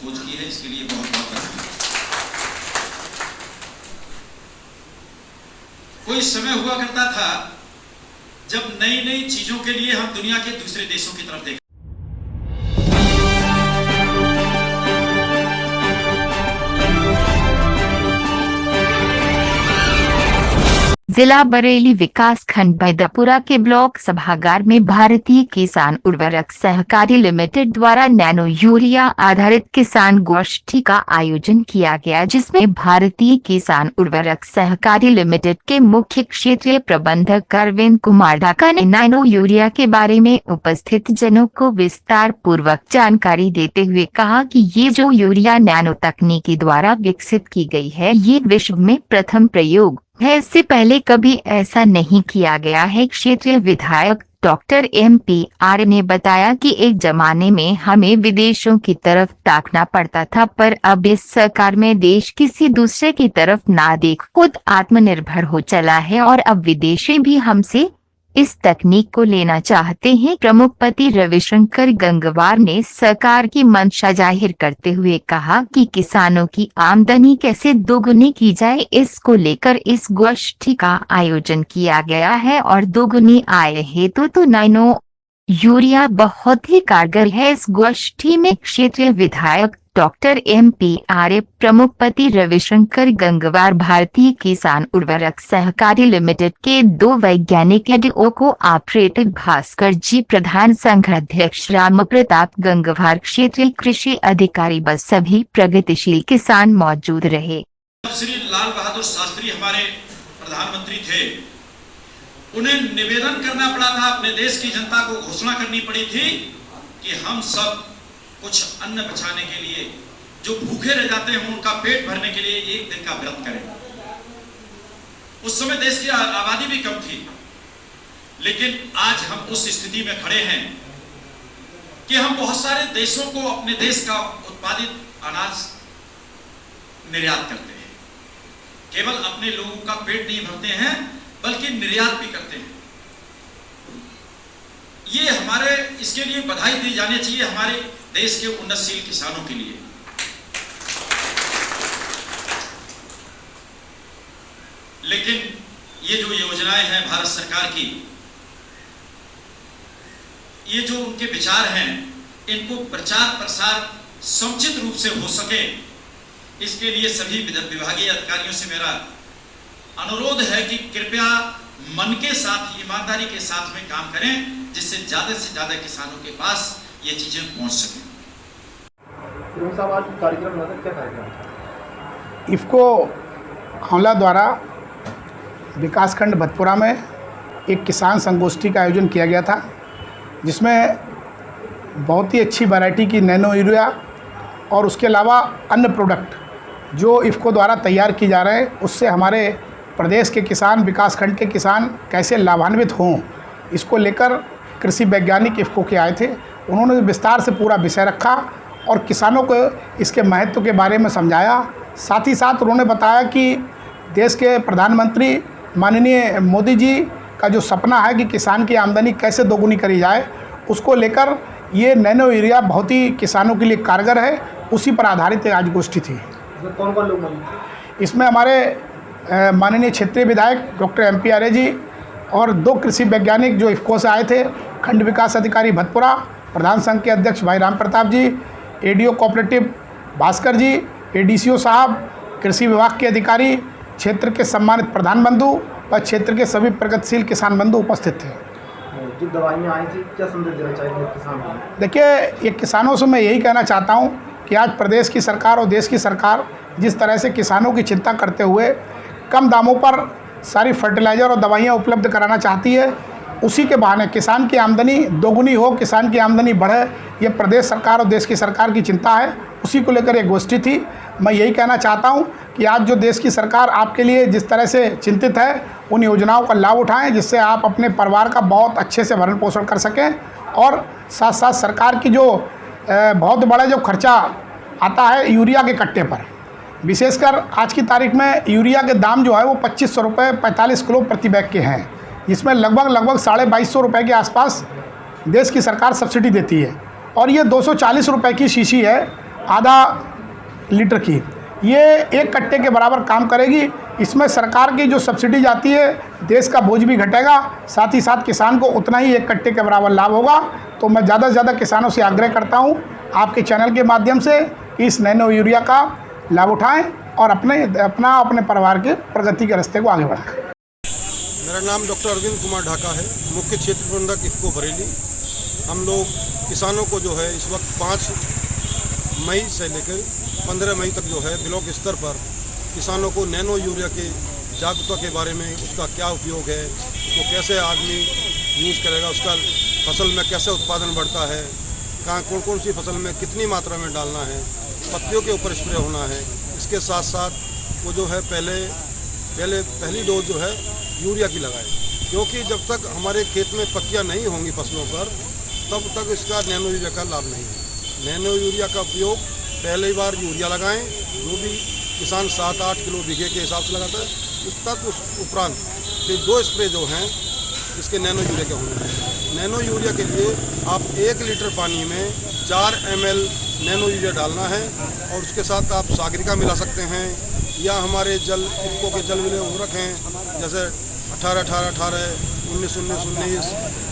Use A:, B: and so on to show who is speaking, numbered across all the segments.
A: खोज की है, इसके लिए बहुत बहुत धन्यवाद। कोई समय हुआ करता था जब नई नई चीजों के लिए हम दुनिया के दूसरे देशों की तरफ देखते।
B: जिला बरेली विकास खंड बैदपुरा के ब्लॉक सभागार में भारतीय किसान उर्वरक सहकारी लिमिटेड द्वारा नैनो यूरिया आधारित किसान गोष्ठी का आयोजन किया गया, जिसमें भारतीय किसान उर्वरक सहकारी लिमिटेड के मुख्य क्षेत्रीय प्रबंधक अरविंद कुमार ढाका ने नैनो यूरिया के बारे में उपस्थित जनों को विस्तार पूर्वक जानकारी देते हुए कहा कि ये जो यूरिया नैनो तकनीकी द्वारा विकसित की गई है, ये विश्व में प्रथम प्रयोग है। इससे पहले कभी ऐसा नहीं किया गया है। क्षेत्रीय विधायक डॉक्टर MP आर्य ने बताया कि एक जमाने में हमें विदेशों की तरफ ताकना पड़ता था, पर अब इस सरकार में देश किसी दूसरे की तरफ ना देख खुद आत्मनिर्भर हो चला है और अब विदेशी भी हमसे इस तकनीक को लेना चाहते हैं। प्रमुख पति रविशंकर गंगवार ने सरकार की मंशा जाहिर करते हुए कहा कि किसानों की आमदनी कैसे दोगुनी की जाए, इसको लेकर इस गोष्ठी का आयोजन किया गया है और दोगुनी आय हेतु तो नैनो यूरिया बहुत ही कारगर है। इस गोष्ठी में क्षेत्रीय विधायक डॉक्टर MP आर्य, प्रमुख पति रविशंकर गंगवार, भारतीय किसान उर्वरक सहकारी लिमिटेड के 2 वैज्ञानिक एडीओ को ऑपरेटर भास्कर जी, प्रधान संघ अध्यक्ष राम प्रताप गंगवार, क्षेत्रीय कृषि अधिकारी बस सभी प्रगतिशील किसान मौजूद रहे।
A: श्री लाल बहादुर शास्त्री हमारे प्रधानमंत्री थे, उन्हें निवेदन करना पड़ा था, अपने देश की जनता को घोषणा करनी पड़ी थी कि हम सब कुछ अन्न बचाने के लिए, जो भूखे रह जाते हैं उनका पेट भरने के लिए एक दिन का व्रत करें। उस समय देश की आबादी भी कम थी, लेकिन आज हम उस स्थिति में खड़े हैं कि हम बहुत सारे देशों को अपने देश का उत्पादित अनाज निर्यात करते हैं। केवल अपने लोगों का पेट नहीं भरते हैं, बल्कि निर्यात भी करते हैं। ये हमारे, इसके लिए बधाई दी जानी चाहिए हमारे देश के उन्नतशील किसानों के लिए। लेकिन ये जो योजनाएं हैं भारत सरकार की, ये जो उनके विचार हैं, इनको प्रचार प्रसार समुचित रूप से हो सके, इसके लिए सभी विभागीय अधिकारियों से मेरा अनुरोध है कि कृपया मन के साथ, ईमानदारी के साथ में काम करें, जिससे ज्यादा से ज्यादा किसानों के पास ये चीजें पहुंच सकें।
C: इफको हमला द्वारा विकासखंड भतपुरा में एक किसान संगोष्ठी का आयोजन किया गया था, जिसमें बहुत ही अच्छी वैरायटी की नैनो यूरिया और उसके अलावा अन्य प्रोडक्ट जो इफको द्वारा तैयार की जा रहे हैं, उससे हमारे प्रदेश के किसान, विकासखंड के किसान कैसे लाभान्वित हों, इसको लेकर कृषि वैज्ञानिक इफको के आए थे। उन्होंने विस्तार से पूरा विषय रखा और किसानों को इसके महत्व के बारे में समझाया। साथ ही साथ उन्होंने बताया कि देश के प्रधानमंत्री माननीय मोदी जी का जो सपना है कि किसान की आमदनी कैसे दोगुनी करी जाए, उसको लेकर ये नैनो यूरिया बहुत ही किसानों के लिए कारगर है। उसी पर आधारित आज गोष्ठी थी।
D: कौन कौन लोग मौजूद?
C: इसमें हमारे माननीय क्षेत्रीय विधायक डॉक्टर MP आर्य जी और 2 कृषि वैज्ञानिक जो इफको से आए थे, खंड विकास अधिकारी भतपुरा, प्रधान संघ के अध्यक्ष भाई राम प्रताप जी, ADO कोऑपरेटिव भास्कर जी, ADCO साहब, कृषि विभाग के अधिकारी, क्षेत्र के सम्मानित प्रधान बंधु और क्षेत्र के सभी प्रगतिशील किसान बंधु उपस्थित थे।
D: जो दवाइयाँ आई थी, क्या संदेश देना चाहिए किसानों को?
C: देखिए, ये किसानों से मैं यही कहना चाहता हूँ कि आज प्रदेश की सरकार और देश की सरकार जिस तरह से किसानों की चिंता करते हुए कम दामों पर सारी फर्टिलाइज़र और दवाइयाँ उपलब्ध कराना चाहती है, उसी के बहाने किसान की आमदनी दोगुनी हो, किसान की आमदनी बढ़े, ये प्रदेश सरकार और देश की सरकार की चिंता है। उसी को लेकर एक गोष्ठी थी। मैं यही कहना चाहता हूँ कि आज जो देश की सरकार आपके लिए जिस तरह से चिंतित है, उन योजनाओं का लाभ उठाएं, जिससे आप अपने परिवार का बहुत अच्छे से भरण पोषण कर सकें। और साथ साथ सरकार की जो बहुत बड़ा जो खर्चा आता है यूरिया के कट्टे पर, विशेषकर आज की तारीख में यूरिया के दाम जो है वो 2500 रुपये 45 किलो प्रति बैग के हैं, जिसमें लगभग 2250 रुपये के आसपास देश की सरकार सब्सिडी देती है। और ये 240 रुपये की शीशी है आधा लीटर की, ये 1 कट्टे के बराबर काम करेगी। इसमें सरकार की जो सब्सिडी जाती है, देश का बोझ भी घटेगा, साथ ही साथ किसान को उतना ही 1 कट्टे के बराबर लाभ होगा। तो मैं ज़्यादा से ज़्यादा किसानों से आग्रह करता हूँ आपके चैनल के माध्यम से इस नैनो यूरिया का लाभ उठाएं और अपने परिवार के प्रगति के रास्ते को आगे बढ़ाएं।
E: मेरा नाम डॉक्टर अरविंद कुमार ढाका है, मुख्य क्षेत्र प्रबंधक इफ्को बरेली। हम लोग किसानों को जो है इस वक्त 5 मई से लेकर 15 मई तक जो है ब्लॉक स्तर पर किसानों को नैनो यूरिया के जागरूकता के बारे में, उसका क्या उपयोग है, उसको कैसे आदमी यूज़ करेगा, उसका फसल में कैसे उत्पादन बढ़ता है, कहाँ कौन कौन सी फसल में कितनी मात्रा में डालना है, पत्तियों के ऊपर स्प्रे होना है। इसके साथ साथ वो जो है पहली डोज जो है यूरिया की लगाए, क्योंकि जब तक हमारे खेत में पत्तियाँ नहीं होंगी फसलों पर तब तक इसका नैनो यूरिया का लाभ नहीं है। नैनो यूरिया का उपयोग पहली बार यूरिया लगाएं, जो भी किसान 7-8 किलो बीघे के हिसाब से लगाता है, उस उपरांत फिर 2 स्प्रे जो हैं इसके नैनो यूरिया के होने हैं। नैनो यूरिया के लिए आप 1 लीटर पानी में 4 ml नैनो यूरिया डालना है और उसके साथ आप सागरिका मिला सकते हैं, या हमारे इफ्को के जल विलय उर्वरक हैं जैसे 18-18-18, 19-19-19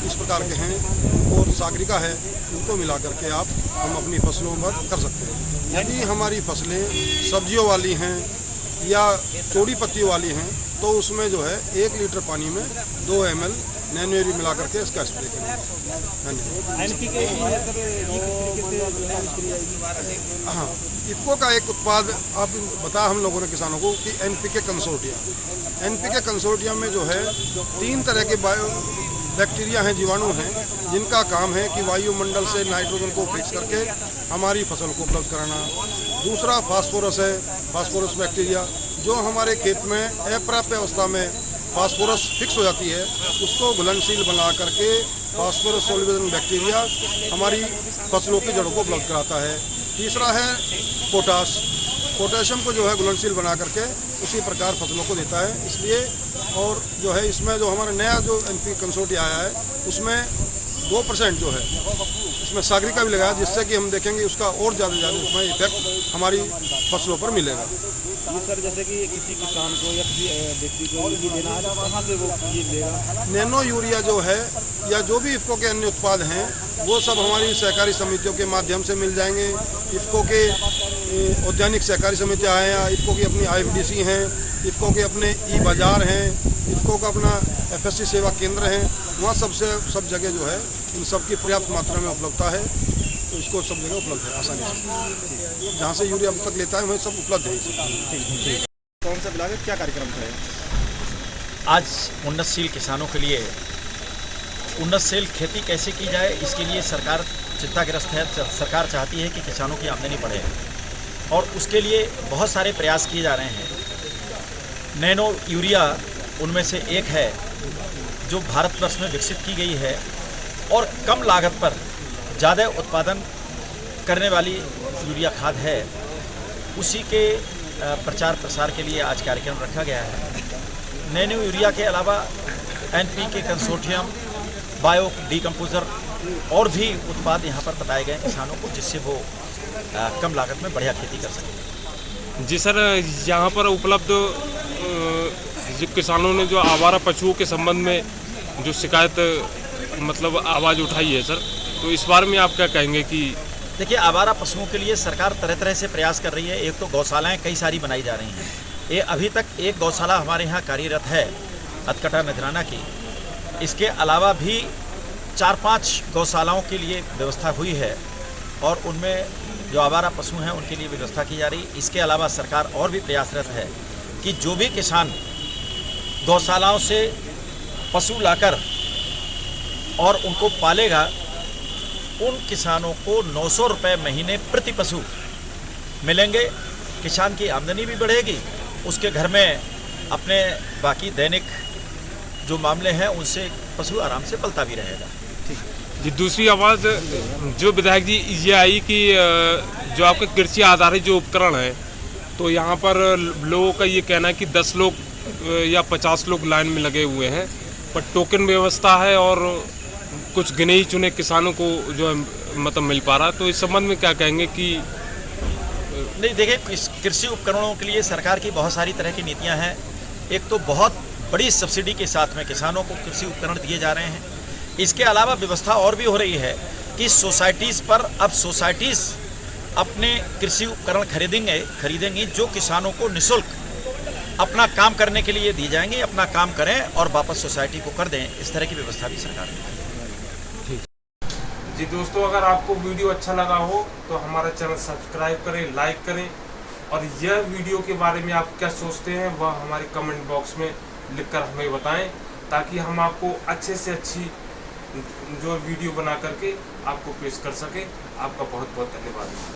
E: इस प्रकार के हैं, और सागरिका है, उनको मिला करके हम अपनी फसलों पर कर सकते हैं। यदि हमारी फसलें सब्जियों वाली हैं या चौड़ी पत्तियों वाली हैं तो उसमें जो है 1 लीटर पानी में 2 ml नैनो यूरिया मिला करके इसका स्प्रे करें। हाँ, इफ्को का एक उत्पाद आप बताया हम लोगों ने किसानों को कि NPK कंसोर्टिया। NPK कंसोर्टिया में जो है 3 तरह के बैक्टीरिया हैं, जीवाणु हैं, जिनका काम है कि वायुमंडल से नाइट्रोजन को फिक्स करके हमारी फसल को उपलब्ध कराना। दूसरा फास्फोरस है, फास्फोरस बैक्टीरिया, जो हमारे खेत में अपर्याप्त अवस्था में फास्फोरस फिक्स हो जाती है, उसको घुलनशील बना करके फास्फोरस सोल्यूबल बैक्टीरिया हमारी फसलों की जड़ों को उपलब्ध कराता है। तीसरा है पोटाश, पोटेशियम को जो है घुलनशील बना करके उसी प्रकार फसलों को देता है। इसलिए और जो है इसमें जो हमारा नया जो NPK कंसोर्टिया आया है उसमें 2% जो है इसमें सागरिका भी लगाया, जिससे कि हम देखेंगे उसका और ज़्यादा उसमें इफेक्ट हमारी फसलों पर मिलेगा।
D: ये सर जैसे कि किसी किसान को या किसी व्यक्ति को ये लेना है तो कहाँ से वो ये लेगा?
E: नैनो यूरिया जो है या जो भी इफ्को के अन्य उत्पाद हैं वो सब हमारी सहकारी समितियों के माध्यम से मिल जाएंगे। इफ्को के औद्यानिक सहकारी समितियाँ हैं, या इफ्को की अपनी IFDC हैं, इफ्को के अपने बाज़ार हैं, इफ्को का अपना FSC सेवा केंद्र हैं, वहाँ सब जगह जो है इन सब की पर्याप्त मात्रा में उपलब्धता है, तो इसको सब जगह उपलब्ध है आसानी से। जहाँ से यूरिया अब तक लेता है वहीं सब उपलब्ध है।
D: कौन सा ब्लॉक है, क्या कार्यक्रम है?
F: आज उन्नतशील किसानों के लिए उन्नतशील खेती कैसे की जाए, इसके लिए सरकार चिंताग्रस्त है। सरकार चाहती है कि किसानों की आमदनी बढ़े और उसके लिए बहुत सारे प्रयास किए जा रहे हैं। नैनो यूरिया उनमें से एक है जो भारतवर्ष में विकसित की गई है और कम लागत पर ज़्यादा उत्पादन करने वाली यूरिया खाद है। उसी के प्रचार प्रसार के लिए आज कार्यक्रम रखा गया है। नैनो यूरिया के अलावा NPK कंसोर्टियम, बायो डीकम्पोजर और भी उत्पाद यहाँ पर बताए गए किसानों को, जिससे वो कम लागत में बढ़िया खेती कर सकें।
G: जी सर, यहाँ पर उपलब्ध किसानों ने जो आवारा पशुओं के संबंध में जो शिकायत मतलब आवाज़ उठाई है सर, तो इस बारे में आप क्या कहेंगे? कि
F: देखिए, आवारा पशुओं के लिए सरकार तरह तरह से प्रयास कर रही है। एक तो गौशालाएं कई सारी बनाई जा रही हैं। ये अभी तक एक गौशाला हमारे यहाँ कार्यरत है अतकटा नजराना की। इसके अलावा भी 4-5 गौशालाओं के लिए व्यवस्था हुई है और उनमें जो आवारा पशु हैं उनके लिए व्यवस्था की जा रही। इसके अलावा सरकार और भी प्रयासरत है कि जो भी किसान गौशालाओं से पशु लाकर और उनको पालेगा, उन किसानों को 900 रुपये महीने प्रति पशु मिलेंगे। किसान की आमदनी भी बढ़ेगी, उसके घर में अपने बाकी दैनिक जो मामले हैं उनसे पशु आराम से पलता भी रहेगा।
G: जी, दूसरी आवाज़ जो विधायक जी ये आई कि जो आपके कृषि आधारित जो उपकरण है, तो यहाँ पर लोगों का ये कहना है कि 10 लोग या 50 लोग लाइन में लगे हुए हैं, पर टोकन व्यवस्था है और कुछ गिने ही चुने किसानों को जो है मतलब मिल पा रहा है। तो इस संबंध में क्या कहेंगे कि
F: नहीं, देखिए, कृषि उपकरणों के लिए सरकार की बहुत सारी तरह की नीतियां हैं। एक तो बहुत बड़ी सब्सिडी के साथ में किसानों को कृषि उपकरण दिए जा रहे हैं। इसके अलावा व्यवस्था और भी हो रही है कि सोसाइटीज़ पर अब सोसाइटीज़ अपने कृषि उपकरण खरीदेंगी जो किसानों को निःशुल्क अपना काम करने के लिए दी जाएंगे। अपना काम करें और वापस सोसाइटी को कर दें। इस तरह की व्यवस्था भी सरकार ने।
G: जी दोस्तों, अगर आपको वीडियो अच्छा लगा हो तो हमारा चैनल सब्सक्राइब करें, लाइक करें, और यह वीडियो के बारे में आप क्या सोचते हैं वह हमारे कमेंट बॉक्स में लिखकर हमें बताएं, ताकि हम आपको अच्छे से अच्छी जो वीडियो बना करके आपको पेश कर सकें। आपका बहुत बहुत धन्यवाद।